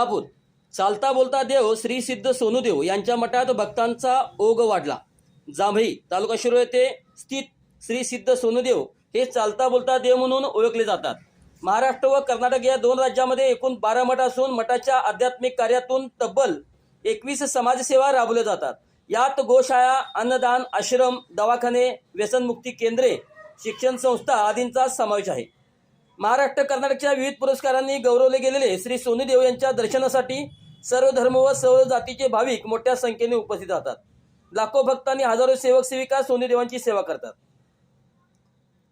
सोलापूर चालता बोलता देव श्री सिद्ध सोनूदेव यांच्या मठात भक्तांचा ओघ वाढला। जांभई तालुका शिरोळ येथे स्थित श्री सिद्ध सोनूदेव हे चालता बोलता देव म्हणून ओळखले जातात। महाराष्ट्र व कर्नाटक या दोन राज्यांमध्ये एकूण 12 मठ असून मठाच्या आध्यात्मिक कार्यातून तब्बल 21 समाजसेवा राबवल्या जातात। यात गोशाळा, अन्नदान, आश्रम, दवाखाने, व्यसनमुक्ती केंद्रे, शिक्षण संस्था आदींचा समावेश आहे। महाराष्ट्र कर्नाटकच्या विविध पुरस्कारांनी गौरवले गेलेले श्री सोनूदेव यांच्या दर्शनासाठी सर्व धर्म व सर्व जातीचे भाविक मोठ्या संख्येने उपस्थित राहतात। लाखो भक्तांनी हजारो सेवक सेविका सोनूदेवांची सेवा करतात।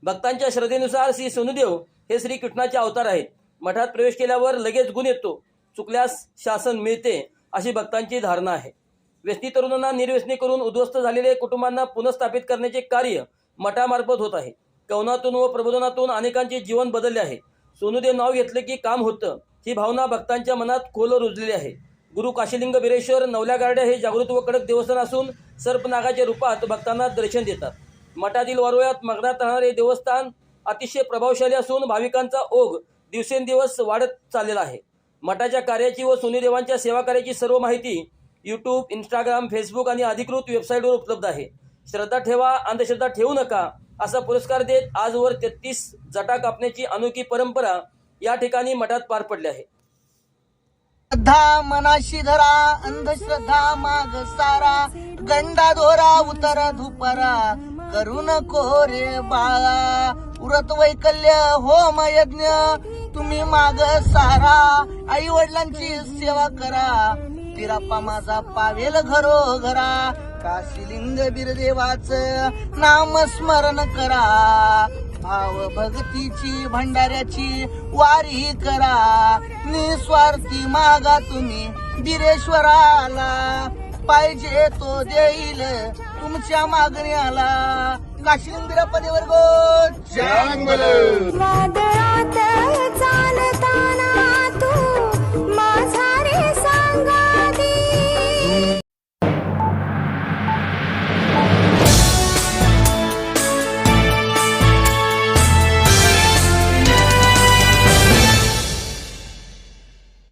भक्तांच्या श्रद्धेनुसार श्री सोनूदेव हे श्री कृष्णाचे अवतार आहेत। मठात प्रवेश केल्यावर लगेच गुण येतो, चुकल्यास शासन मिळते अशी भक्तांची धारणा आहे। व्यसनी तरुणांना निर्व्यसनी करून उद्ध्वस्त झालेले कुटुंबांना पुनर्स्थापित करण्याचे कार्य मठामार्फत होत आहे। कवनातून व प्रबोधनातून अनेकांचे जीवन बदलले आहे। सोनूदेव नाव घेतले की काम होतं ही भावना भक्तांच्या मनात खोल रुजलेली आहे। गुरु काशीलिंग बिरेश्वर नवल्या गारड्या हे जागृत व कडक देवस्थान असून सर्पनागाच्या रूपात भक्तांना दर्शन देतात। मठातील वारुळात मग्नात राहणारे देवस्थान अतिशय प्रभावशाली असून भाविकांचा ओघ दिवसेंदिवस वाढत चाललेला आहे। मठाच्या कार्याची व सोनूदेवांच्या सेवा कार्याची सर्व माहिती यूट्यूब, इंस्टाग्राम, फेसबुक आणि अधिकृत वेबसाईटवर उपलब्ध आहे। श्रद्धा ठेवा, अंधश्रद्धा ठेवू नका असा पुरस्कार देत आजवर 33 जटा कापण्याची अनोखी परंपरा या ठिकाणी मठात पार पडली आहे। श्रद्धा मनाशी धरा, अंधश्रद्धा माग सारा, गंडा दोरा उतर धुपरा, करू नको रे बाळा, उरत वैकल्य होम यज्ञ तुम्ही माग सारा, आई वडिलांची सेवा करा, पिराप्पा माझा पावेल घरोघरा, काशीलिंग बिरदेवाचं नाम स्मरण करा, भाव भक्तीची भंडाऱ्याची वारी करा, निस्वार्थी मागा तुम्ही बिरेश्वराला, पाहिजे तो देईल तुमच्या मागण्याला। काशीलिंग बिराप्पा देवर गो जय मंगल।